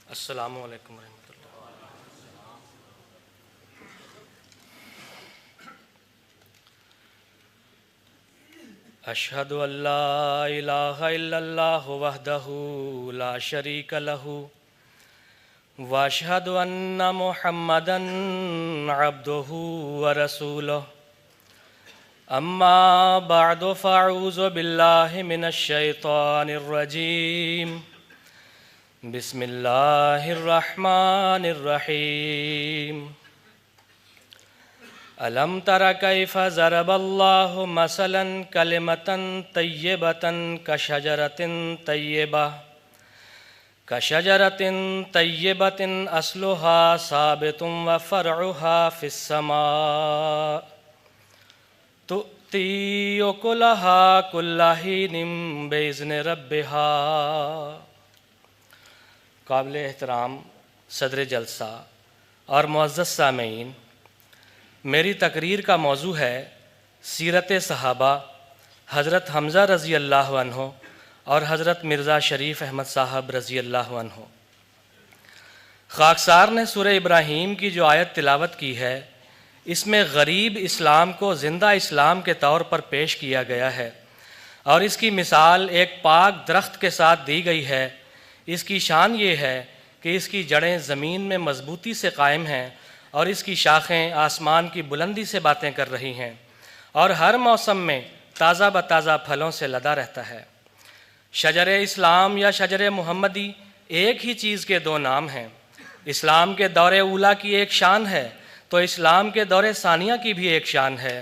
السلام علیکم ورحمۃ اللہ۔ اشہد ان لا الہ الا اللہ وحدہ لا شریک لہ واشہد ان محمدا عبدہ ورسولہ اما بعد فاعوذ باللہ من الشیطان الرجیم بسم اللہ الرحمن الرحیم الم تر کیف ضرب اللہ مثلا کلمۃ طیبۃ کشجرۃ طیبۃ اصلها ثابت وفرعها فی السماء تؤتی اکلها کل حین باذن ربها۔ قابل احترام صدر جلسہ اور معزز سامعین، میری تقریر کا موضوع ہے سیرت صحابہ حضرت حمزہ رضی اللہ عنہ اور حضرت مرزا شریف احمد صاحب رضی اللہ عنہ۔ خاکسار نے سورہ ابراہیم کی جو آیت تلاوت کی ہے، اس میں غریب اسلام کو زندہ اسلام کے طور پر پیش کیا گیا ہے، اور اس کی مثال ایک پاک درخت کے ساتھ دی گئی ہے۔ اس کی شان یہ ہے کہ اس کی جڑیں زمین میں مضبوطی سے قائم ہیں اور اس کی شاخیں آسمان کی بلندی سے باتیں کر رہی ہیں، اور ہر موسم میں تازہ بتازہ پھلوں سے لدا رہتا ہے۔ شجر اسلام یا شجر محمدی ایک ہی چیز کے دو نام ہیں۔ اسلام کے دور اولیٰ کی ایک شان ہے تو اسلام کے دور ثانیہ کی بھی ایک شان ہے۔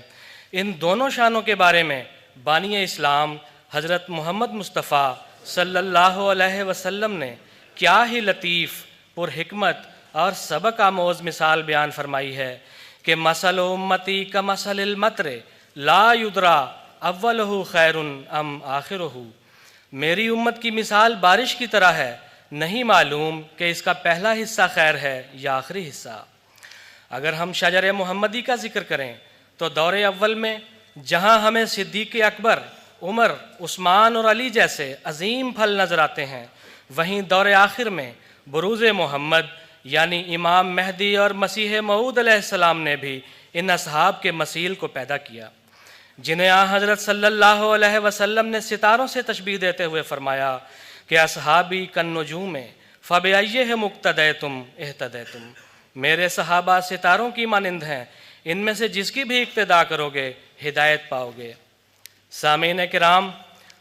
ان دونوں شانوں کے بارے میں بانی اسلام حضرت محمد مصطفیٰ صلی اللہ علیہ وسلم نے کیا ہی لطیف، پر حکمت اور سبق آموز مثال بیان فرمائی ہے کہ مثل امتی کمثل المطر لا یدری اولہ خیر ام آخرہ۔ میری امت کی مثال بارش کی طرح ہے، نہیں معلوم کہ اس کا پہلا حصہ خیر ہے یا آخری حصہ۔ اگر ہم شجر محمدی کا ذکر کریں تو دور اول میں جہاں ہمیں صدیق اکبر، عمر، عثمان اور علی جیسے عظیم پھل نظر آتے ہیں، وہیں دور آخر میں بروز محمد یعنی امام مہدی اور مسیح موعود علیہ السلام نے بھی ان اصحاب کے مثیل کو پیدا کیا، جنہیں حضرت صلی اللہ علیہ وسلم نے ستاروں سے تشبیہ دیتے ہوئے فرمایا کہ اصحابی کالنجوم فبأیہم اقتدیتم اہتدیتم۔ میرے صحابہ ستاروں کی مانند ہیں، ان میں سے جس کی بھی اقتداء کرو گے ہدایت پاؤ گے۔ سامعین کرام،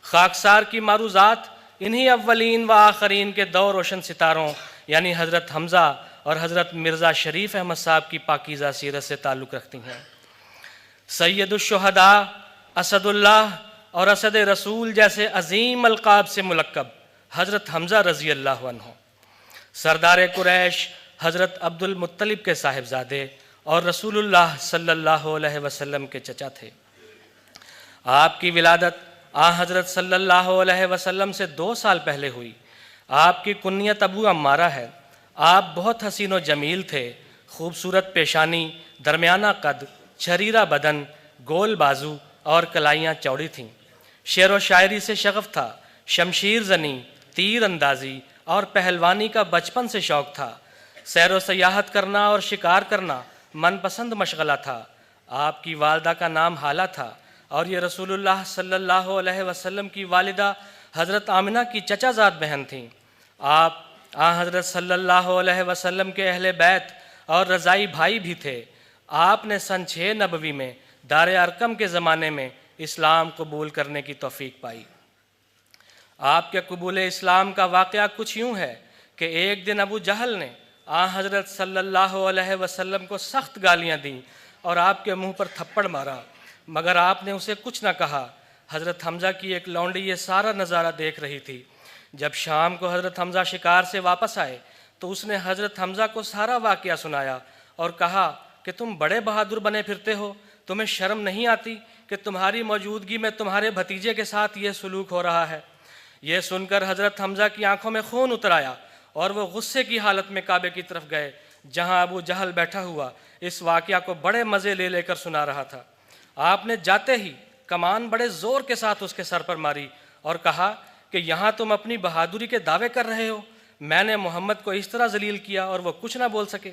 خاکسار کی معروضات انہی اولین و آخرین کے دو روشن ستاروں یعنی حضرت حمزہ اور حضرت مرزا شریف احمد صاحب کی پاکیزہ سیرت سے تعلق رکھتی ہیں۔ سید الشہداء، اسد اللہ اور اسد رسول جیسے عظیم القاب سے ملقب حضرت حمزہ رضی اللہ عنہ سردار قریش حضرت عبد المطلب کے صاحبزادے اور رسول اللہ صلی اللہ علیہ وسلم کے چچا تھے۔ آپ کی ولادت حضرت صلی اللہ علیہ وسلم سے 2 سال پہلے ہوئی۔ آپ کی کنیت ابو عمارہ ہے۔ آپ بہت حسین و جمیل تھے، خوبصورت پیشانی، درمیانہ قد، چھریرا بدن، گول بازو اور کلائیاں چوڑی تھیں۔ شعر و شاعری سے شغف تھا، شمشیر زنی، تیر اندازی اور پہلوانی کا بچپن سے شوق تھا۔ سیر و سیاحت کرنا اور شکار کرنا من پسند مشغلہ تھا۔ آپ کی والدہ کا نام حالہ تھا اور یہ رسول اللہ صلی اللہ علیہ وسلم کی والدہ حضرت آمنہ کی چچا زاد بہن تھیں۔ آپ حضرت صلی اللہ علیہ وسلم کے اہل بیت اور رضائی بھائی بھی تھے۔ آپ نے سن 6 نبوی میں دار ارقم کے زمانے میں اسلام قبول کرنے کی توفیق پائی۔ آپ کے قبول اسلام کا واقعہ کچھ یوں ہے کہ ایک دن ابو جہل نے حضرت صلی اللہ علیہ وسلم کو سخت گالیاں دیں اور آپ کے منہ پر تھپڑ مارا، مگر آپ نے اسے کچھ نہ کہا۔ حضرت حمزہ کی ایک لونڈی یہ سارا نظارہ دیکھ رہی تھی۔ جب شام کو حضرت حمزہ شکار سے واپس آئے تو اس نے حضرت حمزہ کو سارا واقعہ سنایا اور کہا کہ تم بڑے بہادر بنے پھرتے ہو، تمہیں شرم نہیں آتی کہ تمہاری موجودگی میں تمہارے بھتیجے کے ساتھ یہ سلوک ہو رہا ہے؟ یہ سن کر حضرت حمزہ کی آنکھوں میں خون اتر آیا اور وہ غصے کی حالت میں کعبے کی طرف گئے، جہاں ابو جہل بیٹھا ہوا اس واقعہ کو بڑے مزے لے کر سنا رہا تھا۔ آپ نے جاتے ہی کمان بڑے زور کے ساتھ اس کے سر پر ماری اور کہا کہ یہاں تم اپنی بہادری کے دعوے کر رہے ہو، میں نے محمد کو اس طرح ذلیل کیا اور وہ کچھ نہ بول سکے،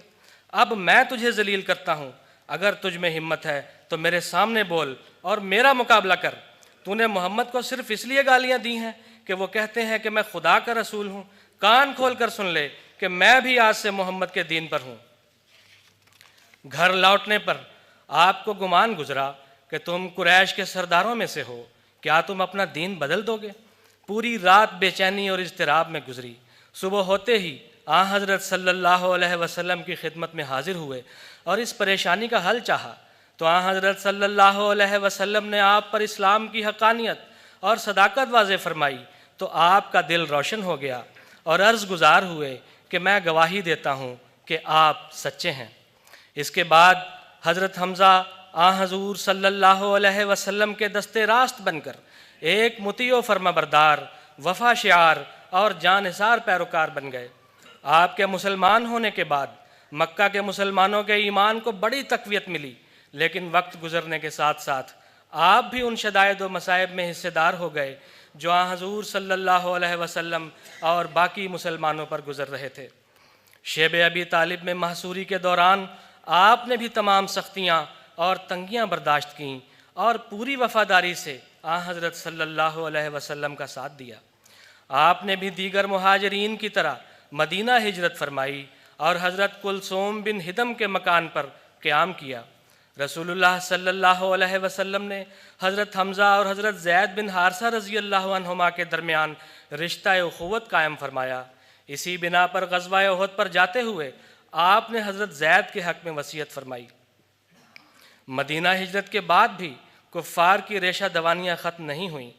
اب میں تجھے ذلیل کرتا ہوں، اگر تجھ میں ہمت ہے تو میرے سامنے بول اور میرا مقابلہ کر۔ تو نے محمد کو صرف اس لیے گالیاں دی ہیں کہ وہ کہتے ہیں کہ میں خدا کا رسول ہوں، کان کھول کر سن لے کہ میں بھی آج سے محمد کے دین پر ہوں۔ گھر لوٹنے پر آپ کو گمان گزرا کہ تم قریش کے سرداروں میں سے ہو، کیا تم اپنا دین بدل دو گے؟ پوری رات بے چینی اور اضطراب میں گزری۔ صبح ہوتے ہی حضرت صلی اللہ علیہ وسلم کی خدمت میں حاضر ہوئے اور اس پریشانی کا حل چاہا تو حضرت صلی اللہ علیہ وسلم نے آپ پر اسلام کی حقانیت اور صداقت واضح فرمائی تو آپ کا دل روشن ہو گیا اور عرض گزار ہوئے کہ میں گواہی دیتا ہوں کہ آپ سچے ہیں۔ اس کے بعد حضرت حمزہ حضور صلی اللہ علیہ وسلم کے دستے راست بن کر ایک مطیع و فرما بردار، وفا شعار اور جانحصار پیروکار بن گئے۔ آپ کے مسلمان ہونے کے بعد مکہ کے مسلمانوں کے ایمان کو بڑی تقویت ملی، لیکن وقت گزرنے کے ساتھ ساتھ آپ بھی ان شدائد و مصائب میں حصے دار ہو گئے جو حضور صلی اللہ علیہ وسلم اور باقی مسلمانوں پر گزر رہے تھے۔ شیب ابی طالب میں محصوری کے دوران آپ نے بھی تمام سختیاں اور تنگیاں برداشت کیں اور پوری وفاداری سے حضرت صلی اللہ علیہ وسلم کا ساتھ دیا۔ آپ نے بھی دیگر مہاجرین کی طرح مدینہ ہجرت فرمائی اور حضرت کلثوم بن ہدم کے مکان پر قیام کیا۔ رسول اللہ صلی اللہ علیہ وسلم نے حضرت حمزہ اور حضرت زید بن حارثہ رضی اللہ عنہما کے درمیان رشتہ اخوت قائم فرمایا۔ اسی بنا پر غزوہ احد پر جاتے ہوئے آپ نے حضرت زید کے حق میں وصیت فرمائی۔ مدینہ ہجرت کے بعد بھی کفار کی ریشہ دوانیاں ختم نہیں ہوئیں۔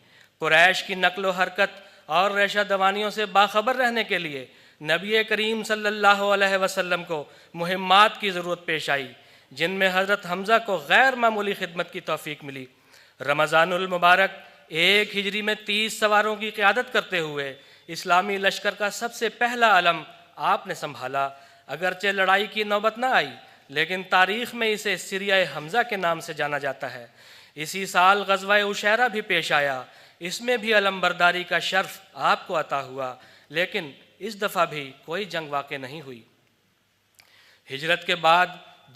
قریش کی نقل و حرکت اور ریشہ دوانیوں سے باخبر رہنے کے لیے نبی کریم صلی اللہ علیہ وسلم کو مہمات کی ضرورت پیش آئی، جن میں حضرت حمزہ کو غیر معمولی خدمت کی توفیق ملی۔ رمضان المبارک 1 ہجری میں 30 سواروں کی قیادت کرتے ہوئے اسلامی لشکر کا سب سے پہلا علم آپ نے سنبھالا۔ اگرچہ لڑائی کی نوبت نہ آئی، لیکن تاریخ میں اسے سریہ حمزہ کے نام سے جانا جاتا ہے۔ اسی سال غزوہ عشیرہ بھی پیش آیا، اس میں بھی علم برداری کا شرف آپ کو عطا ہوا، لیکن اس دفعہ بھی کوئی جنگ واقع نہیں ہوئی۔ ہجرت کے بعد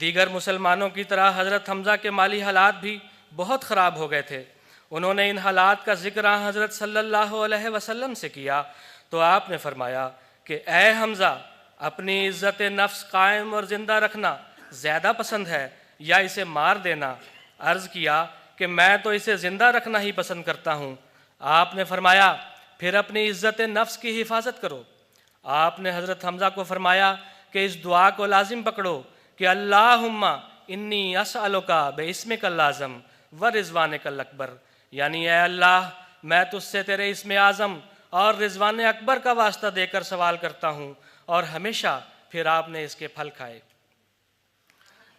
دیگر مسلمانوں کی طرح حضرت حمزہ کے مالی حالات بھی بہت خراب ہو گئے تھے۔ انہوں نے ان حالات کا ذکر حضرت صلی اللہ علیہ وسلم سے کیا تو آپ نے فرمایا کہ اے حمزہ، اپنی عزت نفس قائم اور زندہ رکھنا زیادہ پسند ہے یا اسے مار دینا؟ عرض کیا کہ میں تو اسے زندہ رکھنا ہی پسند کرتا ہوں۔ آپ نے فرمایا پھر اپنی عزت نفس کی حفاظت کرو۔ آپ نے حضرت حمزہ کو فرمایا کہ اس دعا کو لازم پکڑو کہ اللہم انی اسألک باسمک اللازم ورضوانک الاکبر، یعنی اے اللہ میں تجھ سے تیرے اسم اعظم اور رضوان اکبر کا واسطہ دے کر سوال کرتا ہوں، اور ہمیشہ پھر آپ نے اس کے پھل کھائے۔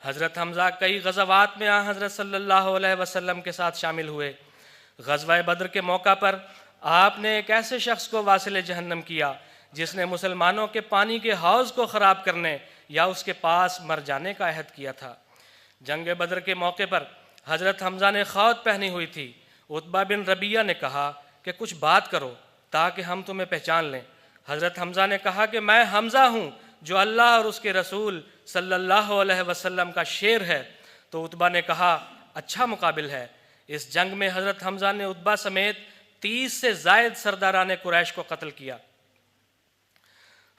حضرت حمزہ کئی غزوات میں حضرت صلی اللہ علیہ وسلم کے ساتھ شامل ہوئے۔ غزوہ بدر کے موقع پر آپ نے ایک ایسے شخص کو واصل جہنم کیا جس نے مسلمانوں کے پانی کے حوض کو خراب کرنے یا اس کے پاس مر جانے کا عہد کیا تھا۔ جنگ بدر کے موقع پر حضرت حمزہ نے خود پہنی ہوئی تھی۔ عتبہ بن ربیعہ نے کہا کہ کچھ بات کرو تاکہ ہم تمہیں پہچان لیں۔ حضرت حمزہ نے کہا کہ میں حمزہ ہوں جو اللہ اور اس کے رسول صلی اللہ علیہ وسلم کا شیر ہے۔ تو عتبہ نے کہا اچھا مقابل ہے۔ اس جنگ میں حضرت حمزہ نے عتبہ سمیت 30 سے زائد سرداران قریش کو قتل کیا۔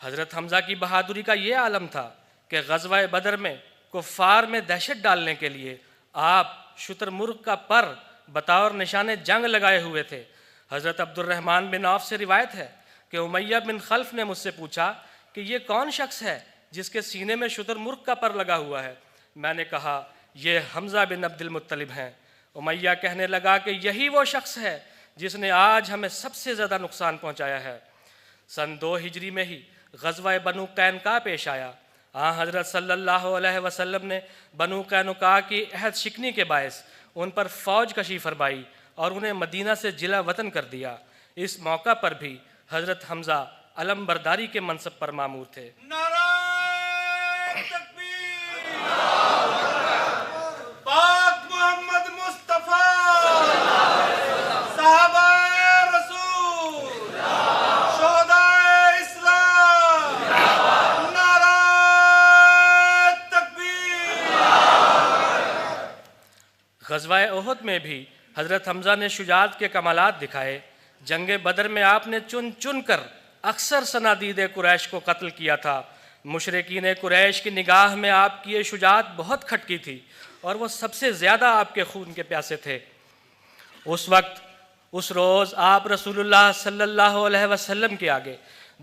حضرت حمزہ کی بہادری کا یہ عالم تھا کہ غزوہ بدر میں کفار میں دہشت ڈالنے کے لیے آپ شتر مرغ کا پر بطور نشان جنگ لگائے ہوئے تھے۔ حضرت عبد الرحمن بن عوف سے روایت ہے کہ امیہ بن خلف نے مجھ سے پوچھا کہ یہ کون شخص ہے جس کے سینے میں شتر مرغ کا پر لگا ہوا ہے؟ میں نے کہا یہ حمزہ بن عبد المطلب ہیں۔ امیہ کہنے لگا کہ یہی وہ شخص ہے جس نے آج ہمیں سب سے زیادہ نقصان پہنچایا ہے۔ سن 2 ہجری میں ہی غزوہ بنو قینقاع پیش آیا۔ حضرت صلی اللہ علیہ وسلم نے بنو قینقاع کی عہد شکنی کے باعث ان پر فوج کشی فرمائی اور انہیں مدینہ سے جلا وطن کر دیا۔ اس موقع پر بھی حضرت حمزہ علم برداری کے منصب پر مامور تھے۔ نعرہ تکبیر! پاک محمد مصطفیٰ، صحابہ رسول، شہداء اسلام، غزوہ احد میں بھی حضرت حمزہ نے شجاعت کے کمالات دکھائے۔ جنگ بدر میں آپ نے چن چن کر اکثر صنادید قریش کو قتل کیا تھا۔ مشرکین قریش کی نگاہ میں آپ کی یہ شجاعت بہت کھٹکی تھی اور وہ سب سے زیادہ آپ کے خون کے پیاسے تھے۔ اس روز آپ رسول اللہ صلی اللہ علیہ وسلم کے آگے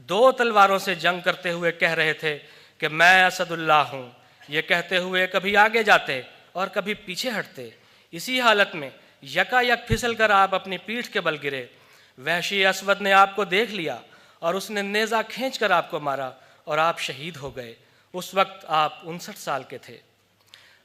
2 تلواروں سے جنگ کرتے ہوئے کہہ رہے تھے کہ میں اسد اللہ ہوں۔ یہ کہتے ہوئے کبھی آگے جاتے اور کبھی پیچھے ہٹتے۔ اسی حالت میں یکا یک پھسل کر آپ اپنی پیٹھ کے بل گرے۔ وحشی اسود نے آپ کو دیکھ لیا اور اس نے نیزہ کھینچ کر آپ کو مارا اور آپ شہید ہو گئے۔ اس وقت آپ 59 سال کے تھے۔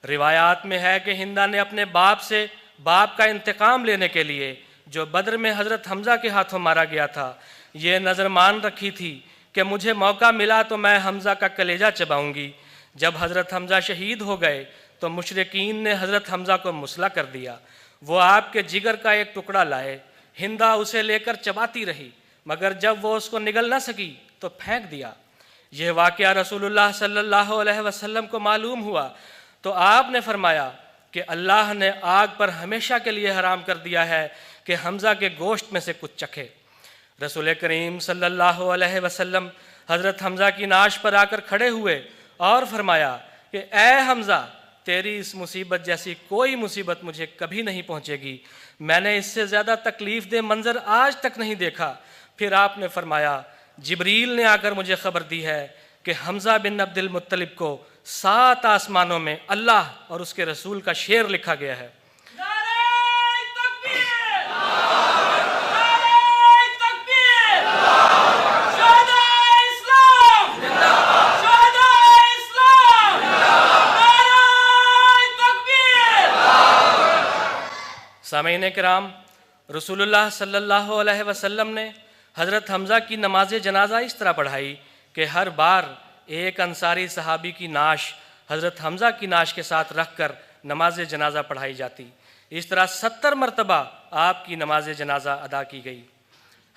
روایات میں ہے کہ ہندا نے اپنے باپ کا انتقام لینے کے لیے جو بدر میں حضرت حمزہ کے ہاتھوں مارا گیا تھا، یہ نظر مان رکھی تھی کہ مجھے موقع ملا تو میں حمزہ کا کلیجہ چباؤں گی۔ جب حضرت حمزہ شہید ہو گئے تو مشرکین نے حضرت حمزہ کو مسلح کر دیا۔ وہ آپ کے جگر کا ایک ٹکڑا لائے۔ ہندا اسے لے کر چباتی رہی، مگر جب وہ اس کو نگل نہ سکی تو پھینک دیا۔ یہ واقعہ رسول اللہ صلی اللہ علیہ وسلم کو معلوم ہوا تو آپ نے فرمایا کہ اللہ نے آگ پر ہمیشہ کے لیے حرام کر دیا ہے کہ حمزہ کے گوشت میں سے کچھ چکھے۔ رسول کریم صلی اللہ علیہ وسلم حضرت حمزہ کی نعش پر آ کر کھڑے ہوئے اور فرمایا کہ اے حمزہ، تیری اس مصیبت جیسی کوئی مصیبت مجھے کبھی نہیں پہنچے گی۔ میں نے اس سے زیادہ تکلیف دہ منظر آج تک نہیں دیکھا۔ پھر آپ نے فرمایا جبریل نے آ کر مجھے خبر دی ہے کہ حمزہ بن عبد المطلب کو 7 آسمانوں میں اللہ اور اس کے رسول کا شعر لکھا گیا ہے۔ نعرہ تکبیر! نعرہ تکبیر! شہدائے اسلام! شہدائے اسلام! نعرہ تکبیر! سامعین کرام، رسول اللہ صلی اللہ علیہ وسلم نے حضرت حمزہ کی نماز جنازہ اس طرح پڑھائی کہ ہر بار ایک انصاری صحابی کی نعش حضرت حمزہ کی نعش کے ساتھ رکھ کر نماز جنازہ پڑھائی جاتی۔ اس طرح 70 مرتبہ آپ کی نماز جنازہ ادا کی گئی۔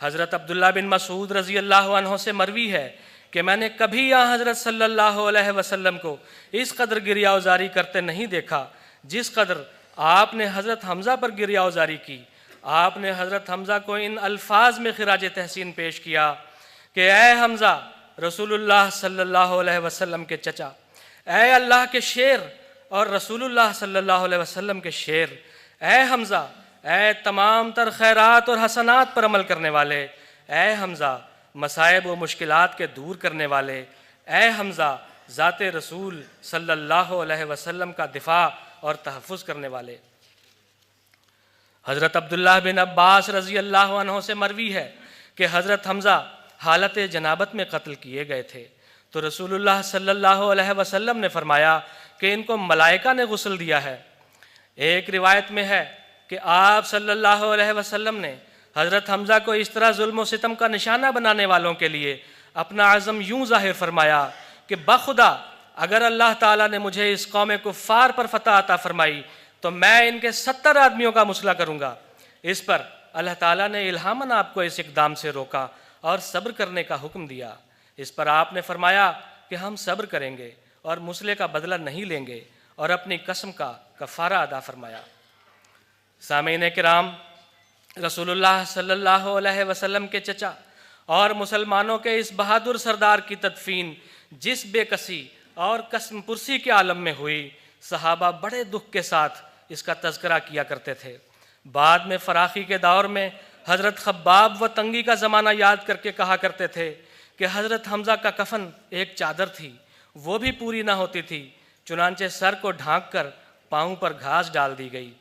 حضرت عبداللہ بن مسعود رضی اللہ عنہ سے مروی ہے کہ میں نے کبھی یہاں حضرت صلی اللہ علیہ وسلم کو اس قدر گریہ وزاری کرتے نہیں دیکھا جس قدر آپ نے حضرت حمزہ پر گریہ وزاری کی۔ آپ نے حضرت حمزہ کو ان الفاظ میں خراج تحسین پیش کیا کہ اے حمزہ، رسول اللہ صلی اللہ علیہ وسلم کے چچا، اے اللہ کے شیر اور رسول اللہ صلی اللہ علیہ وسلم کے شیر، اے حمزہ، اے تمام تر خیرات اور حسنات پر عمل کرنے والے، اے حمزہ، مصائب و مشکلات کے دور کرنے والے، اے حمزہ، ذات رسول صلی اللہ علیہ وسلم کا دفاع اور تحفظ کرنے والے۔ حضرت عبداللہ بن عباس رضی اللہ عنہ سے مروی ہے کہ حضرت حمزہ حالت جنابت میں قتل کیے گئے تھے تو رسول اللہ صلی اللہ علیہ وسلم نے فرمایا کہ ان کو ملائکہ نے غسل دیا ہے۔ ایک روایت میں ہے کہ آپ صلی اللہ علیہ وسلم نے حضرت حمزہ کو اس طرح ظلم و ستم کا نشانہ بنانے والوں کے لیے اپنا عزم یوں ظاہر فرمایا کہ بخدا اگر اللہ تعالیٰ نے مجھے اس قوم کفار پر فتح عطا فرمائی تو میں ان کے 70 آدمیوں کا مسلح کروں گا۔ اس پر اللہ تعالیٰ نے الہاماً آپ کو اس اقدام سے روکا اور صبر کرنے کا حکم دیا۔ اس پر آپ نے فرمایا کہ ہم صبر کریں گے اور مسلح کا بدلہ نہیں لیں گے اور اپنی قسم کا کفارہ ادا فرمایا۔ سامعین کرام، رسول اللہ صلی اللہ علیہ وسلم کے چچا اور مسلمانوں کے اس بہادر سردار کی تدفین جس بے کسی اور قسم پرسی کے عالم میں ہوئی، صحابہ بڑے دکھ کے ساتھ اس کا تذکرہ کیا کرتے تھے۔ بعد میں فراخی کے دور میں حضرت خباب و تنگی کا زمانہ یاد کر کے کہا کرتے تھے کہ حضرت حمزہ کا کفن ایک چادر تھی، وہ بھی پوری نہ ہوتی تھی، چنانچہ سر کو ڈھانک کر پاؤں پر گھاس ڈال دی گئی۔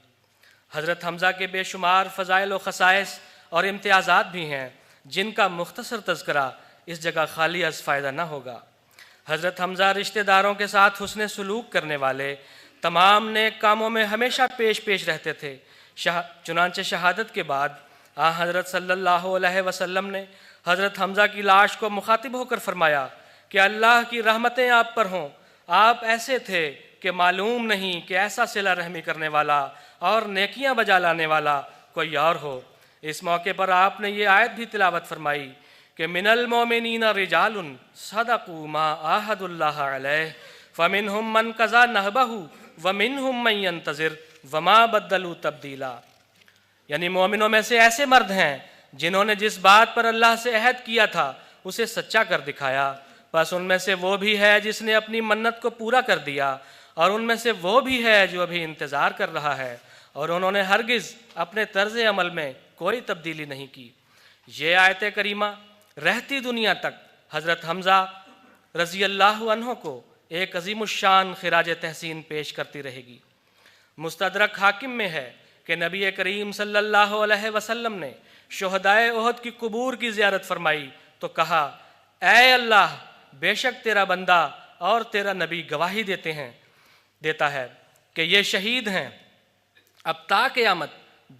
حضرت حمزہ کے بے شمار فضائل و خصائص اور امتیازات بھی ہیں جن کا مختصر تذکرہ اس جگہ خالی از فائدہ نہ ہوگا۔ حضرت حمزہ رشتہ داروں کے ساتھ حسن سلوک کرنے والے، تمام نیک کاموں میں ہمیشہ پیش رہتے تھے۔ چنانچہ شہادت کے بعد حضرت صلی اللہ علیہ وسلم نے حضرت حمزہ کی لاش کو مخاطب ہو کر فرمایا کہ اللہ کی رحمتیں آپ پر ہوں، آپ ایسے تھے کہ معلوم نہیں کہ ایسا صلہ رحمی کرنے والا اور نیکیاں بجا لانے والا کوئی اور ہو۔ اس موقع پر آپ نے یہ آیت بھی تلاوت فرمائی کہ من المؤمنین رجال صدقوا ما عاہدوا اللہ علیہ فمنہم من قضی نحبہ ومنہم من ینتظر وما بدلوا تبدیلا، یعنی مومنوں میں سے ایسے مرد ہیں جنہوں نے جس بات پر اللہ سے عہد کیا تھا اسے سچا کر دکھایا، بس ان میں سے وہ بھی ہے جس نے اپنی منت کو پورا کر دیا، اور ان میں سے وہ بھی ہے جو ابھی انتظار کر رہا ہے، اور انہوں نے ہرگز اپنے طرز عمل میں کوئی تبدیلی نہیں کی۔ یہ آیت کریمہ رہتی دنیا تک حضرت حمزہ رضی اللہ عنہ کو ایک عظیم الشان خراج تحسین پیش کرتی رہے گی۔ مستدرک حاکم میں ہے کہ نبی کریم صلی اللہ علیہ وسلم نے شہدائے احد کی قبور کی زیارت فرمائی تو کہا، اے اللہ، بے شک تیرا بندہ اور تیرا نبی گواہی دیتا ہے کہ یہ شہید ہیں، اب تا قیامت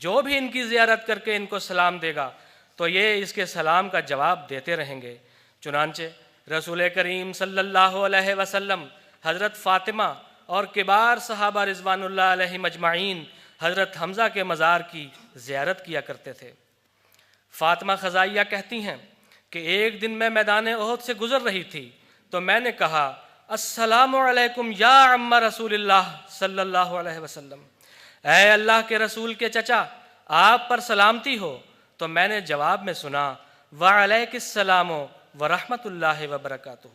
جو بھی ان کی زیارت کر کے ان کو سلام دے گا تو یہ اس کے سلام کا جواب دیتے رہیں گے۔ چنانچہ رسول کریم صلی اللہ علیہ وسلم حضرت فاطمہ اور کبار صحابہ رضوان اللہ علیہ مجمعین حضرت حمزہ کے مزار کی زیارت کیا کرتے تھے۔ فاطمہ خزائیہ کہتی ہیں کہ ایک دن میں میدان احد سے گزر رہی تھی تو میں نے کہا، السلام علیکم یا عم رسول اللہ صلی اللہ علیہ وسلم، اے اللہ کے رسول کے چچا، آپ پر سلامتی ہو۔ تو میں نے جواب میں سنا، وعلیک السلام ورحمۃ اللہ وبرکاتہ۔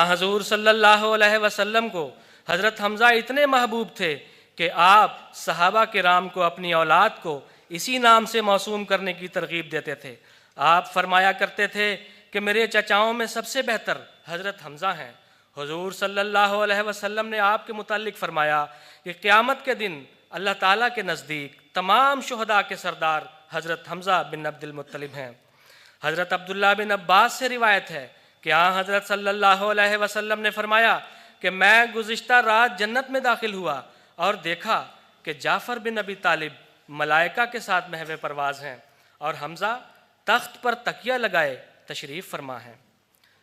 حضور صلی اللہ علیہ وسلم کو حضرت حمزہ اتنے محبوب تھے کہ آپ صحابہ کرام کو اپنی اولاد کو اسی نام سے موسوم کرنے کی ترغیب دیتے تھے۔ آپ فرمایا کرتے تھے کہ میرے چچاؤں میں سب سے بہتر حضرت حمزہ ہیں۔ حضور صلی اللہ علیہ وسلم نے آپ کے متعلق فرمایا کہ قیامت کے دن اللہ تعالیٰ کے نزدیک تمام شہداء کے سردار حضرت حمزہ بن عبد المطلب ہیں۔ حضرت عبداللہ بن عباس سے روایت ہے کہ حضرت صلی اللہ علیہ وسلم نے فرمایا کہ میں گزشتہ رات جنت میں داخل ہوا اور دیکھا کہ جعفر بن ابی طالب ملائکہ کے ساتھ محو پرواز ہیں اور حمزہ تخت پر تکیہ لگائے تشریف فرما ہیں۔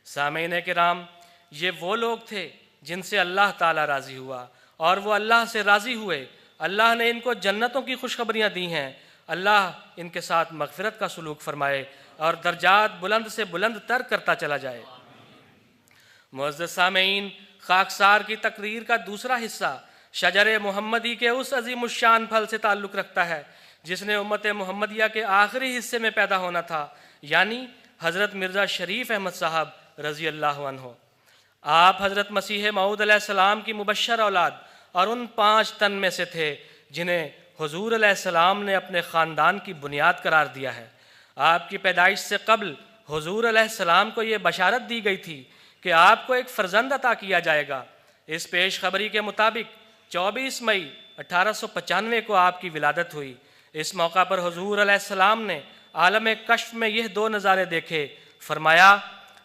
سامعین کرام، یہ وہ لوگ تھے جن سے اللہ تعالیٰ راضی ہوا اور وہ اللہ سے راضی ہوئے۔ اللہ نے ان کو جنتوں کی خوشخبریاں دی ہیں۔ اللہ ان کے ساتھ مغفرت کا سلوک فرمائے اور درجات بلند سے بلند تر کرتا چلا جائے۔ معزز سامعین، خاکسار کی تقریر کا دوسرا حصہ شجر محمدی کے اس عظیم الشان پھل سے تعلق رکھتا ہے جس نے امت محمدیہ کے آخری حصے میں پیدا ہونا تھا، یعنی حضرت مرزا شریف احمد صاحب رضی اللہ عنہ۔ آپ حضرت مسیح موعود علیہ السلام کی مبشر اولاد اور ان 5 تن میں سے تھے جنہیں حضور علیہ السلام نے اپنے خاندان کی بنیاد قرار دیا ہے۔ آپ کی پیدائش سے قبل حضور علیہ السلام کو یہ بشارت دی گئی تھی کہ آپ کو ایک فرزند عطا کیا جائے گا۔ اس پیش خبری کے مطابق 24 مئی 1895 کو آپ کی ولادت ہوئی۔ اس موقع پر حضور علیہ السلام نے عالم کشف میں یہ 2 نظارے دیکھے۔ فرمایا،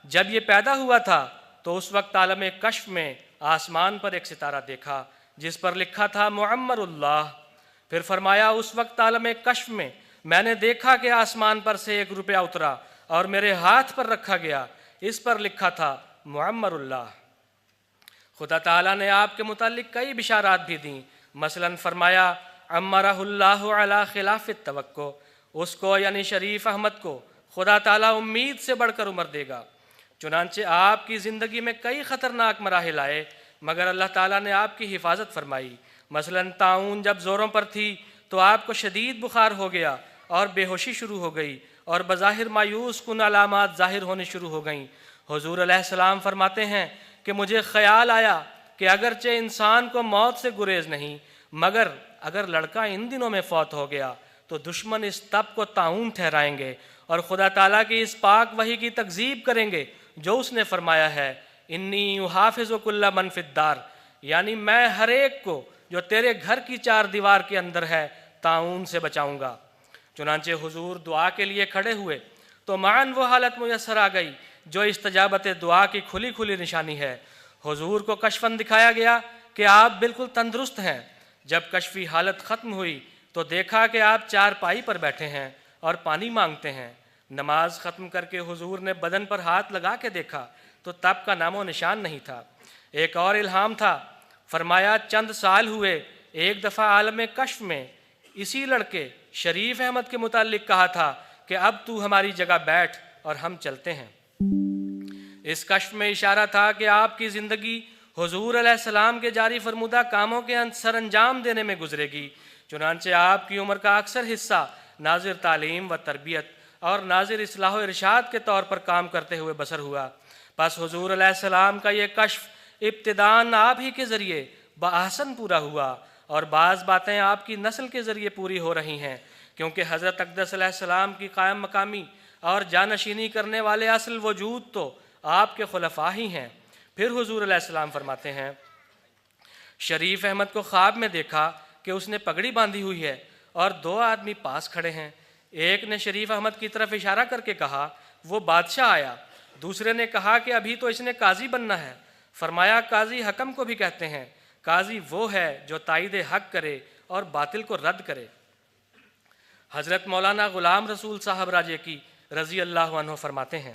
جب یہ پیدا ہوا تھا تو اس وقت عالم کشف میں آسمان پر ایک ستارہ دیکھا جس پر لکھا تھا معمر اللہ۔ پھر فرمایا، اس وقت عالم کشف میں میں نے دیکھا کہ آسمان پر سے 1 روپیہ اترا اور میرے ہاتھ پر رکھا گیا، اس پر لکھا تھا معمر اللہ۔ خدا تعالیٰ نے آپ کے متعلق کئی بشارات بھی دیں، مثلا فرمایا، عمرہ اللہ علی خلاف التوقع، اس کو یعنی شریف احمد کو خدا تعالیٰ امید سے بڑھ کر عمر دے گا۔ چنانچہ آپ کی زندگی میں کئی خطرناک مراحل آئے مگر اللہ تعالیٰ نے آپ کی حفاظت فرمائی۔ مثلا طاعون جب زوروں پر تھی تو آپ کو شدید بخار ہو گیا اور بے ہوشی شروع ہو گئی اور بظاہر مایوس کن علامات ظاہر ہونے شروع ہو گئیں۔ حضور علیہ السلام فرماتے ہیں کہ مجھے خیال آیا کہ اگرچہ انسان کو موت سے گریز نہیں، مگر اگر لڑکا ان دنوں میں فوت ہو گیا تو دشمن اس تب کو طاعون ٹھہرائیں گے اور خدا تعالیٰ کی اس پاک وحی کی تکذیب کریں گے جو اس نے فرمایا ہے، انی احافظ کل من فی الدار، یعنی میں ہر ایک کو جو تیرے گھر کی 4 دیوار کے اندر ہے طاعون سے بچاؤں گا۔ چنانچہ حضور دعا کے لیے کھڑے ہوئے تو معاً وہ حالت میسر آ گئی جو استجابت دعا کی کھلی کھلی نشانی ہے۔ حضور کو کشفاً دکھایا گیا کہ آپ بالکل تندرست ہیں۔ جب کشفی حالت ختم ہوئی تو دیکھا کہ آپ 4 پائی پر بیٹھے ہیں اور پانی مانگتے ہیں۔ نماز ختم کر کے حضور نے بدن پر ہاتھ لگا کے دیکھا تو تب کا نام و نشان نہیں تھا۔ ایک اور الہام تھا، فرمایا، چند سال ہوئے ایک دفعہ عالم کشف میں اسی لڑکے شریف احمد کے متعلق کہا تھا کہ اب تو ہماری جگہ بیٹھ اور ہم چلتے ہیں۔ اس کشف میں اشارہ تھا کہ آپ کی زندگی حضور علیہ السلام کے جاری فرمودہ کاموں کے سر انجام دینے میں گزرے گی، چنانچہ آپ کی عمر کا اکثر حصہ ناظر تعلیم و تربیت اور ناظر اصلاح و ارشاد کے طور پر کام کرتے ہوئے بسر ہوا۔ پس حضور علیہ السلام کا یہ کشف ابتداءً آپ ہی کے ذریعے بآحسن پورا ہوا، اور بعض باتیں آپ کی نسل کے ذریعے پوری ہو رہی ہیں، کیونکہ حضرت اقدس علیہ السلام کی قائم مقامی اور جانشینی کرنے والے اصل وجود تو آپ کے خلفاء ہی ہیں۔ پھر حضور علیہ السلام فرماتے ہیں، شریف احمد کو خواب میں دیکھا کہ اس نے پگڑی باندھی ہوئی ہے اور دو آدمی پاس کھڑے ہیں۔ ایک نے شریف احمد کی طرف اشارہ کر کے کہا وہ بادشاہ آیا، دوسرے نے کہا کہ ابھی تو اس نے قاضی بننا ہے۔ فرمایا قاضی حکم کو بھی کہتے ہیں، قاضی وہ ہے جو تائید حق کرے اور باطل کو رد کرے۔ حضرت مولانا غلام رسول صاحب راجے کی رضی اللہ عنہ فرماتے ہیں،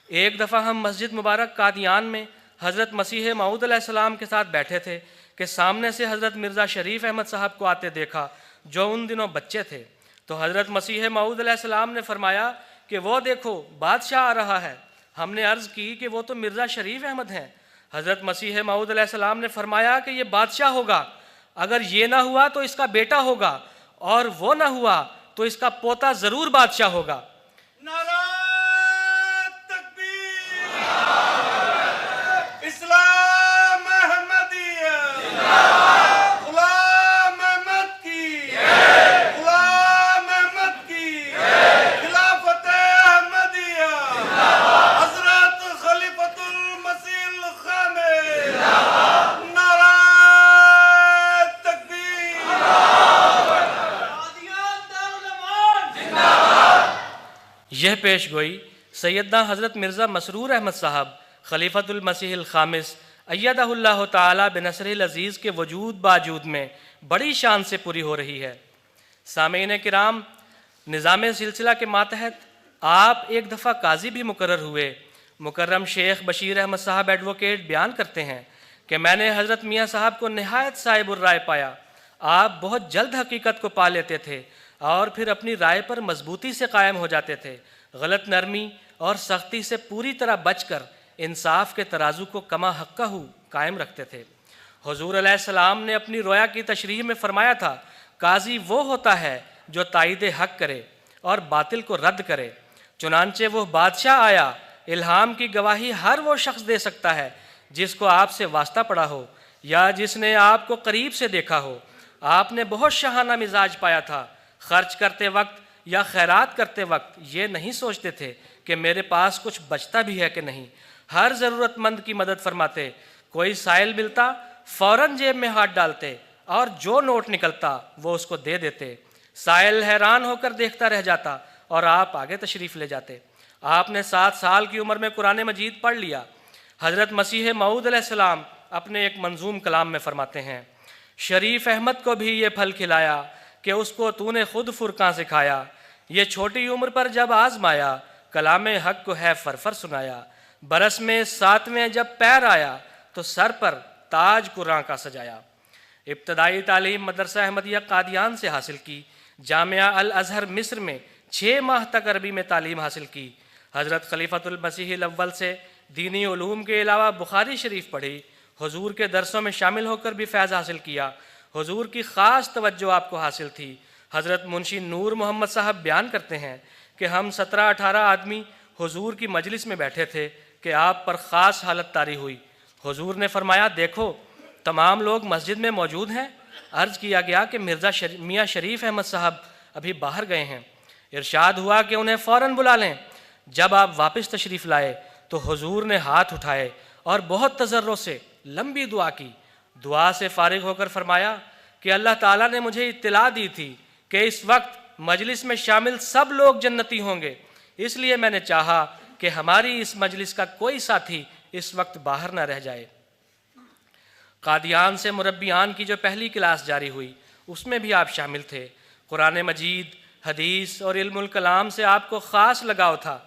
ایک دفعہ ہم مسجد مبارک قادیان میں حضرت مسیح موعود علیہ السلام کے ساتھ بیٹھے تھے کہ سامنے سے حضرت مرزا شریف احمد صاحب کو آتے دیکھا جو ان دنوں بچے تھے۔ تو حضرت مسیح موعود علیہ السلام نے فرمایا کہ وہ دیکھو بادشاہ آ رہا ہے۔ ہم نے عرض کی کہ وہ تو مرزا شریف احمد ہیں۔ حضرت مسیح موعود علیہ السلام نے فرمایا کہ یہ بادشاہ ہوگا، اگر یہ نہ ہوا تو اس کا بیٹا ہوگا، اور وہ نہ ہوا تو اس کا پوتا ضرور بادشاہ ہوگا۔ نعرہ تکبیر، اسلام احمدیہ، غلام احمد کی، غلام احمد کی، خلافت احمدیہ، حضرت خلیفۃ المسیح الخامس، نعرہ تکبیر، قادیان دارالمان زندہ باد۔ یہ پیش گوئی سیدنا حضرت مرزا مسرور احمد صاحب خلیفۃ المسیح الخامس ایدہ اللہ تعالی بنصرہ العزیز کے وجود باجود میں بڑی شان سے پوری ہو رہی ہے۔ سامعین کرام، نظام سلسلہ کے ماتحت آپ ایک دفعہ قاضی بھی مقرر ہوئے۔ مکرم شیخ بشیر احمد صاحب ایڈوکیٹ بیان کرتے ہیں کہ میں نے حضرت میاں صاحب کو نہایت صاحب الرائے پایا۔ آپ بہت جلد حقیقت کو پا لیتے تھے اور پھر اپنی رائے پر مضبوطی سے قائم ہو جاتے تھے۔ غلط نرمی اور سختی سے پوری طرح بچ کر انصاف کے ترازو کو کما حقہ قائم رکھتے تھے۔ حضور علیہ السلام نے اپنی رویا کی تشریح میں فرمایا تھا، قاضی وہ ہوتا ہے جو تائید حق کرے اور باطل کو رد کرے۔ چنانچہ وہ بادشاہ آیا، الہام کی گواہی ہر وہ شخص دے سکتا ہے جس کو آپ سے واسطہ پڑا ہو یا جس نے آپ کو قریب سے دیکھا ہو۔ آپ نے بہت شاہانہ مزاج پایا تھا۔ خرچ کرتے وقت یا خیرات کرتے وقت یہ نہیں سوچتے تھے کہ میرے پاس کچھ بچتا بھی ہے کہ نہیں۔ ہر ضرورت مند کی مدد فرماتے، کوئی سائل ملتا فوراً جیب میں ہاتھ ڈالتے اور جو نوٹ نکلتا وہ اس کو دے دیتے۔ سائل حیران ہو کر دیکھتا رہ جاتا اور آپ آگے تشریف لے جاتے۔ آپ نے 7 سال کی عمر میں قرآن مجید پڑھ لیا۔ حضرت مسیح موعود علیہ السلام اپنے ایک منظوم کلام میں فرماتے ہیں، شریف احمد کو بھی یہ پھل کھلایا کہ اس کو تو نے خود فرقاں سکھایا، یہ چھوٹی عمر پر جب آزمایا، کلام حق کو ہے فرفر سنایا، برس میں 7ویں جب پیر آیا تو سر پر تاج قرآن کا سجایا۔ ابتدائی تعلیم مدرسہ احمدیہ قادیان سے حاصل کی، جامعہ الازہر مصر میں 6 ماہ تک عربی میں تعلیم حاصل کی۔ حضرت خلیفۃ المسیح الاول سے دینی علوم کے علاوہ بخاری شریف پڑھی، حضور کے درسوں میں شامل ہو کر بھی فیض حاصل کیا۔ حضور کی خاص توجہ آپ کو حاصل تھی۔ حضرت منشی نور محمد صاحب بیان کرتے ہیں کہ ہم 17-18 آدمی حضور کی مجلس میں بیٹھے تھے کہ آپ پر خاص حالت طاری ہوئی۔ حضور نے فرمایا، دیکھو تمام لوگ مسجد میں موجود ہیں۔ عرض کیا گیا کہ میاں شریف احمد صاحب ابھی باہر گئے ہیں۔ ارشاد ہوا کہ انہیں فوراً بلا لیں۔ جب آپ واپس تشریف لائے تو حضور نے ہاتھ اٹھائے اور بہت تضرع سے لمبی دعا کی۔ دعا سے فارغ ہو کر فرمایا کہ اللہ تعالیٰ نے مجھے اطلاع دی تھی کہ اس وقت مجلس میں شامل سب لوگ جنتی ہوں گے، اس لیے میں نے چاہا کہ ہماری اس مجلس کا کوئی ساتھی اس وقت باہر نہ رہ جائے۔ قادیان سے مربیان کی جو پہلی کلاس جاری ہوئی اس میں بھی آپ شامل تھے۔ قرآن مجید، حدیث اور علم الکلام سے آپ کو خاص لگاؤ تھا۔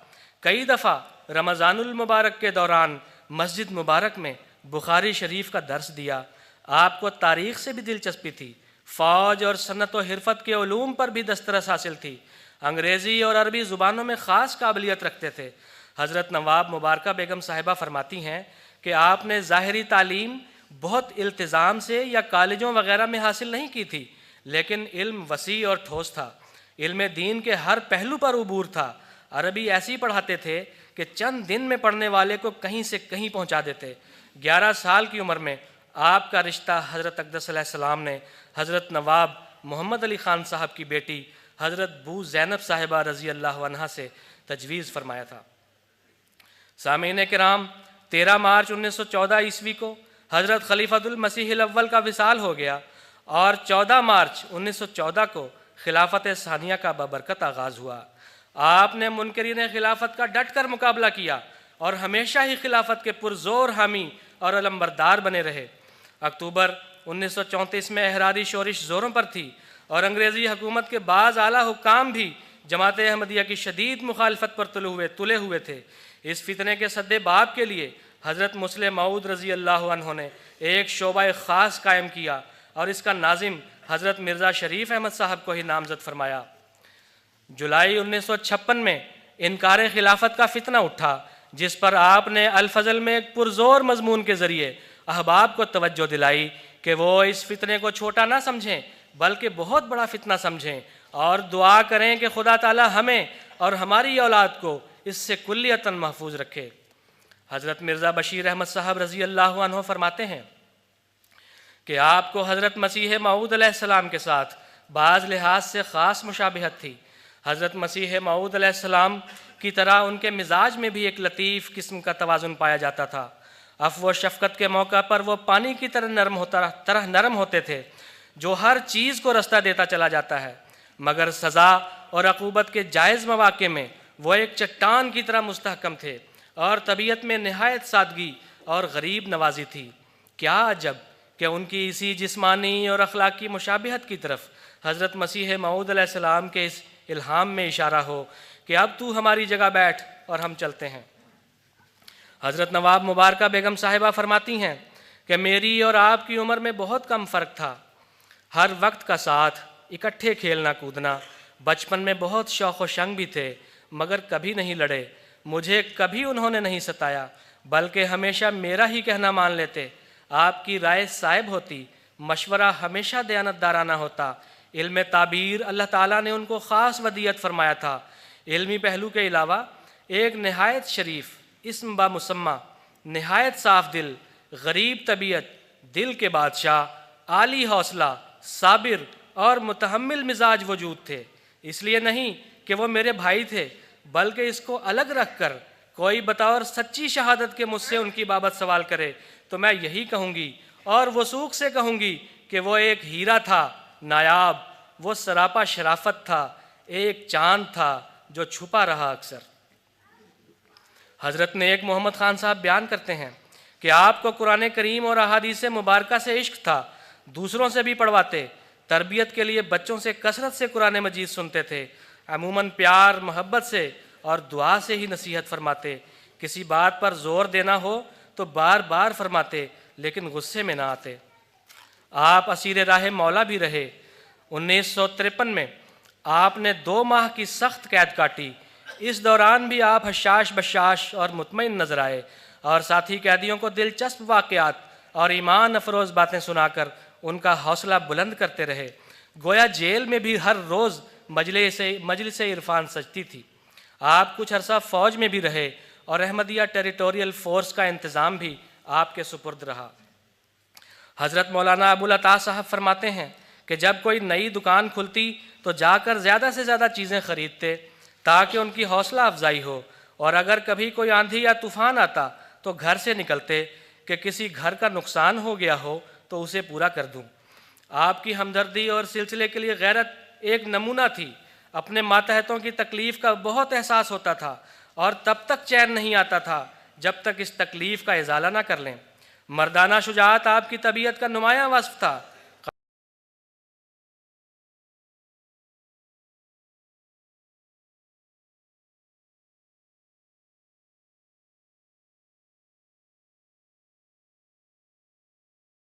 کئی دفعہ رمضان المبارک کے دوران مسجد مبارک میں بخاری شریف کا درس دیا۔ آپ کو تاریخ سے بھی دلچسپی تھی، فوج اور صنعت و حرفت کے علوم پر بھی دسترس حاصل تھی۔ انگریزی اور عربی زبانوں میں خاص قابلیت رکھتے تھے۔ حضرت نواب مبارکہ بیگم صاحبہ فرماتی ہیں کہ آپ نے ظاہری تعلیم بہت التزام سے یا کالجوں وغیرہ میں حاصل نہیں کی تھی، لیکن علم وسیع اور ٹھوس تھا، علم دین کے ہر پہلو پر عبور تھا، عربی ایسی پڑھاتے تھے کہ چند دن میں پڑھنے والے کو کہیں سے کہیں پہنچا دیتے۔ 11 سال کی عمر میں آپ کا رشتہ حضرت اقدس علیہ السلام نے حضرت نواب محمد علی خان صاحب کی بیٹی حضرت بو زینب صاحبہ رضی اللہ عنہا سے تجویز فرمایا تھا۔ سامعین کرام، 13 مارچ 1914 عیسوی کو حضرت خلیفۃ المسیح الاول کا وصال ہو گیا اور 14 مارچ 1914 کو خلافت ثانیہ کا بابرکت آغاز ہوا۔ آپ نے منکرین خلافت کا ڈٹ کر مقابلہ کیا اور ہمیشہ ہی خلافت کے پرزور حامی اور علمبردار بنے رہے۔ اکتوبر 1934 میں احراری شورش زوروں پر تھی اور انگریزی حکومت کے بعض اعلیٰ حکام بھی جماعت احمدیہ کی شدید مخالفت پر تلے ہوئے تھے۔ اس فتنے کے سد باب کے لیے حضرت مسلم موعود رضی اللہ عنہ نے ایک شعبہ خاص قائم کیا اور اس کا ناظم حضرت مرزا شریف احمد صاحب کو ہی نامزد فرمایا۔ جولائی 1956 میں انکار خلافت کا فتنہ اٹھا، جس پر آپ نے الفضل میں ایک پرزور مضمون کے ذریعے احباب کو توجہ دلائی کہ وہ اس فتنے کو چھوٹا نہ سمجھیں بلکہ بہت بڑا فتنہ سمجھیں اور دعا کریں کہ خدا تعالی ہمیں اور ہماری اولاد کو اس سے کلیتاً محفوظ رکھے۔ حضرت مرزا بشیر احمد صاحب رضی اللہ عنہ فرماتے ہیں کہ آپ کو حضرت مسیح موعود علیہ السلام کے ساتھ بعض لحاظ سے خاص مشابہت تھی۔ حضرت مسیح موعود علیہ السلام کی طرح ان کے مزاج میں بھی ایک لطیف قسم کا توازن پایا جاتا تھا۔ عفو و شفقت کے موقع پر وہ پانی کی طرح نرم ہوتے تھے جو ہر چیز کو رستہ دیتا چلا جاتا ہے، مگر سزا اور عقوبت کے جائز مواقع میں وہ ایک چٹان کی طرح مستحکم تھے اور طبیعت میں نہایت سادگی اور غریب نوازی تھی۔ کیا عجب کہ ان کی اسی جسمانی اور اخلاقی مشابہت کی طرف حضرت مسیح موعود علیہ السلام کے اس الہام میں اشارہ ہو کہ اب تو ہماری جگہ بیٹھ اور ہم چلتے ہیں۔ حضرت نواب مبارکہ بیگم صاحبہ فرماتی ہیں کہ میری اور آپ کی عمر میں بہت کم فرق تھا، ہر وقت کا ساتھ، اکٹھے کھیلنا کودنا، بچپن میں بہت شوق و شنگ بھی تھے مگر کبھی نہیں لڑے، مجھے کبھی انہوں نے نہیں ستایا بلکہ ہمیشہ میرا ہی کہنا مان لیتے، آپ کی رائے صائب ہوتی، مشورہ ہمیشہ دیانتدارانہ ہوتا۔ علم تعبیر اللہ تعالیٰ نے ان کو خاص ودیعت فرمایا تھا۔ علمی پہلو کے علاوہ ایک نہایت شریف، اسم با مسمہ، نہایت صاف دل، غریب طبیعت، دل کے بادشاہ، عالی حوصلہ، صابر اور متحمل مزاج وجود تھے۔ اس لیے نہیں کہ وہ میرے بھائی تھے بلکہ اس کو الگ رکھ کر کوئی بطور سچی شہادت کے مجھ سے ان کی بابت سوال کرے تو میں یہی کہوں گی اور وثوق سے کہوں گی کہ وہ ایک ہیرا تھا نایاب، وہ سراپا شرافت تھا، ایک چاند تھا جو چھپا رہا اکثر۔ حضرت نیک محمد خان صاحب بیان کرتے ہیں کہ آپ کو قرآن کریم اور احادیث مبارکہ سے عشق تھا، دوسروں سے بھی پڑھواتے، تربیت کے لیے بچوں سے کثرت سے قرآن مجید سنتے تھے، عموماً پیار محبت سے اور دعا سے ہی نصیحت فرماتے، کسی بات پر زور دینا ہو تو بار بار فرماتے لیکن غصے میں نہ آتے۔ آپ اسیر راہ مولا بھی رہے۔ 1953 میں آپ نے 2 ماہ کی سخت قید کاٹی، اس دوران بھی آپ حشاش بشاش اور مطمئن نظر آئے اور ساتھی قیدیوں کو دلچسپ واقعات اور ایمان افروز باتیں سنا کر ان کا حوصلہ بلند کرتے رہے، گویا جیل میں بھی ہر روز مجلس عرفان سجتی تھی۔ آپ کچھ عرصہ فوج میں بھی رہے اور احمدیہ ٹیریٹوریل فورس کا انتظام بھی آپ کے سپرد رہا۔ حضرت مولانا ابوالعطا صاحب فرماتے ہیں کہ جب کوئی نئی دکان کھلتی تو جا کر زیادہ سے زیادہ چیزیں خریدتے تاکہ ان کی حوصلہ افزائی ہو، اور اگر کبھی کوئی آندھی یا طوفان آتا تو گھر سے نکلتے کہ کسی گھر کا نقصان ہو گیا ہو تو اسے پورا کر دوں۔ آپ کی ہمدردی اور سلسلے کے لیے غیرت ایک نمونہ تھی۔ اپنے ماتحتوں کی تکلیف کا بہت احساس ہوتا تھا اور تب تک چین نہیں آتا تھا جب تک اس تکلیف کا ازالہ نہ کر لیں۔ مردانہ شجاعت آپ کی طبیعت کا نمایاں وصف تھا۔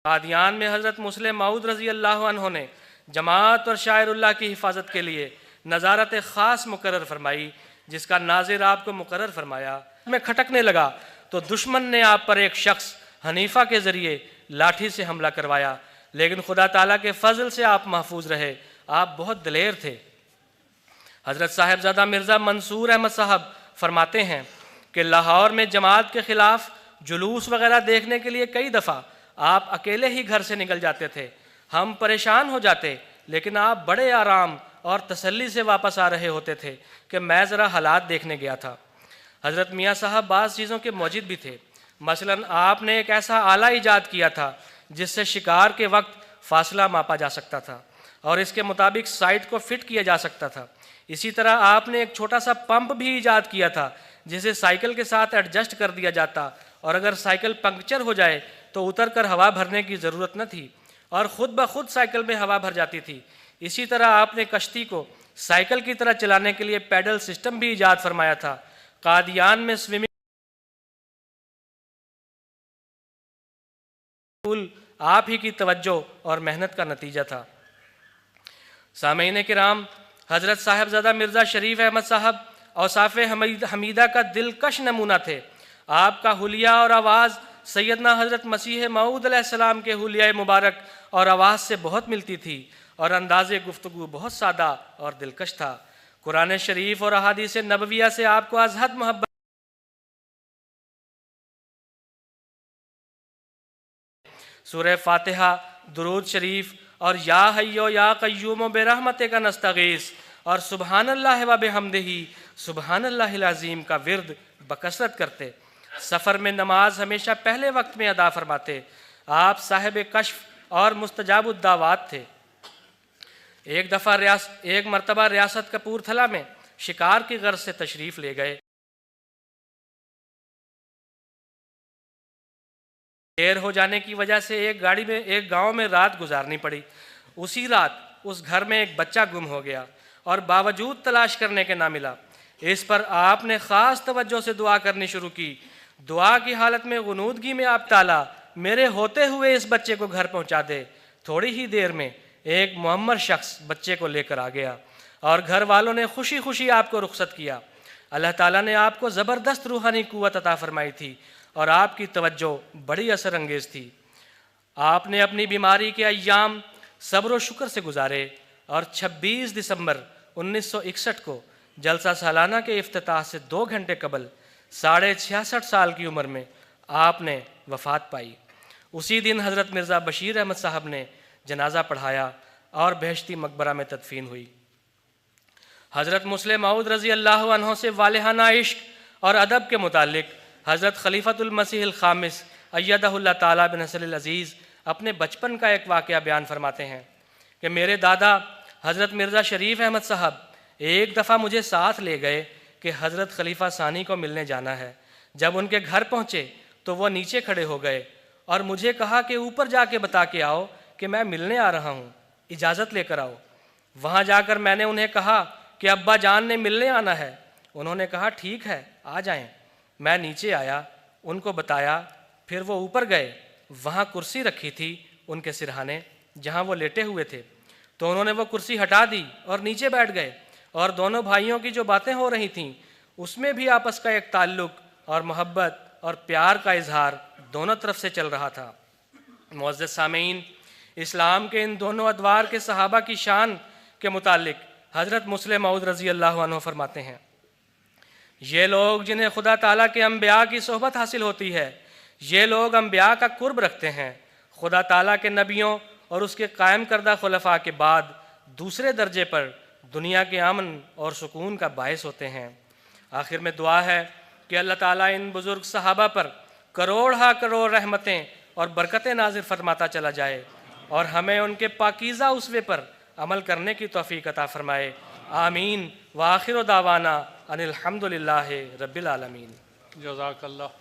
قادیان میں حضرت مسلم موعود رضی اللہ عنہ نے جماعت اور شاعر اللہ کی حفاظت کے لیے نظارت خاص مقرر فرمائی، جس کا ناظر آپ کو مقرر فرمایا میں کھٹکنے لگا تو دشمن نے آپ پر ایک شخص حنیفہ کے ذریعے لاٹھی سے حملہ کروایا، لیکن خدا تعالیٰ کے فضل سے آپ محفوظ رہے، آپ بہت دلیر تھے۔ حضرت صاحبزادہ مرزا منصور احمد صاحب فرماتے ہیں کہ لاہور میں جماعت کے خلاف جلوس وغیرہ دیکھنے کے لیے کئی دفعہ آپ اکیلے ہی گھر سے نکل جاتے تھے، ہم پریشان ہو جاتے، لیکن آپ بڑے آرام اور تسلی سے واپس آ رہے ہوتے تھے کہ میں ذرا حالات دیکھنے گیا تھا۔ حضرت میاں صاحب بعض چیزوں کے موجد بھی تھے، مثلاً آپ نے ایک ایسا آلہ ایجاد کیا تھا جس سے شکار کے وقت فاصلہ ماپا جا سکتا تھا اور اس کے مطابق سائٹ کو فٹ کیا جا سکتا تھا۔ اسی طرح آپ نے ایک چھوٹا سا پمپ بھی ایجاد کیا تھا جسے سائیکل کے ساتھ ایڈجسٹ کر دیا جاتا اور اگر سائیکل پنکچر ہو جائے تو اتر کر ہوا بھرنے کی ضرورت نہ تھی اور خود بخود سائیکل میں ہوا بھر جاتی تھی۔ اسی طرح آپ نے کشتی کو سائیکل کی طرح چلانے کے لیے پیڈل سسٹم بھی ایجاد فرمایا تھا۔ قادیان میں سوئمنگ پول آپ ہی کی توجہ اور محنت کا نتیجہ تھا۔ سامعین کرام، حضرت صاحبزادہ مرزا شریف احمد صاحب اوصاف حمیدہ کا دلکش نمونہ تھے۔ آپ کا حلیہ اور آواز سیدنا حضرت مسیح موعود علیہ السلام کے حلیہ مبارک اور آواز سے بہت ملتی تھی اور انداز گفتگو بہت سادہ اور دلکش تھا۔ قرآن شریف اور احادیث نبویہ سے آپ کو از حد محبت، سورہ فاتحہ، درود شریف اور یا حیو یا قیوم برحمتک نستغیث اور سبحان اللہ و بحمدہ سبحان اللہ العظیم کا ورد بکثرت کرتے۔ سفر میں نماز ہمیشہ پہلے وقت میں ادا فرماتے۔ آپ صاحب کشف اور مستجاب الدعوات تھے۔ ایک مرتبہ ریاست کپورتھلا میں شکار کی غرض سے تشریف لے گئے۔ دیر ہو جانے کی وجہ سے ایک گاؤں میں رات گزارنی پڑی۔ اسی رات اس گھر میں ایک بچہ گم ہو گیا اور باوجود تلاش کرنے کے نہ ملا۔ اس پر آپ نے خاص توجہ سے دعا کرنی شروع کی۔ دعا کی حالت میں غنودگی میں آپ تعالیٰ میرے ہوتے ہوئے اس بچے کو گھر پہنچا دے۔ تھوڑی ہی دیر میں ایک معمر شخص بچے کو لے کر آ گیا اور گھر والوں نے خوشی خوشی آپ کو رخصت کیا۔ اللہ تعالیٰ نے آپ کو زبردست روحانی قوت عطا فرمائی تھی اور آپ کی توجہ بڑی اثر انگیز تھی۔ آپ نے اپنی بیماری کے ایام صبر و شکر سے گزارے اور 26 دسمبر 1961 کو جلسہ سالانہ کے افتتاح سے 2 گھنٹے قبل 66.5 سال کی عمر میں آپ نے وفات پائی۔ اسی دن حضرت مرزا بشیر احمد صاحب نے جنازہ پڑھایا اور بہشتی مقبرہ میں تدفین ہوئی۔ حضرت مسلم موعود رضی اللہ عنہ سے والہانہ عشق اور ادب کے متعلق حضرت خلیفۃ المسیح الخامس ایدہ اللہ تعالیٰ بنصر العزیز اپنے بچپن کا ایک واقعہ بیان فرماتے ہیں کہ میرے دادا حضرت مرزا شریف احمد صاحب ایک دفعہ مجھے ساتھ لے گئے کہ حضرت خلیفہ ثانی کو ملنے جانا ہے۔ جب ان کے گھر پہنچے تو وہ نیچے کھڑے ہو گئے اور مجھے کہا کہ اوپر جا کے بتا کے آؤ کہ میں ملنے آ رہا ہوں، اجازت لے کر آؤ۔ وہاں جا کر میں نے انہیں کہا کہ ابا جان نے ملنے آنا ہے۔ انہوں نے کہا ٹھیک ہے آ جائیں۔ میں نیچے آیا، ان کو بتایا، پھر وہ اوپر گئے۔ وہاں کرسی رکھی تھی ان کے سرہانے جہاں وہ لیٹے ہوئے تھے، تو انہوں نے وہ کرسی ہٹا دی اور نیچے بیٹھ گئے اور دونوں بھائیوں کی جو باتیں ہو رہی تھیں اس میں بھی آپس کا ایک تعلق اور محبت اور پیار کا اظہار دونوں طرف سے چل رہا تھا۔ معزز سامعین، اسلام کے ان دونوں ادوار کے صحابہ کی شان کے متعلق حضرت مسلم موعود رضی اللہ عنہ فرماتے ہیں، یہ لوگ جنہیں خدا تعالیٰ کے انبیاء کی صحبت حاصل ہوتی ہے، یہ لوگ انبیاء کا قرب رکھتے ہیں، خدا تعالیٰ کے نبیوں اور اس کے قائم کردہ خلفاء کے بعد دوسرے درجے پر دنیا کے امن اور سکون کا باعث ہوتے ہیں۔ آخر میں دعا ہے کہ اللہ تعالیٰ ان بزرگ صحابہ پر کروڑ ہا کروڑ رحمتیں اور برکتیں نازل فرماتا چلا جائے اور ہمیں ان کے پاکیزہ اسوے پر عمل کرنے کی توفیق عطا فرمائے۔ آمین۔ وآخر دعوانا ان الحمد للہ رب العالمین۔ جزاک اللہ۔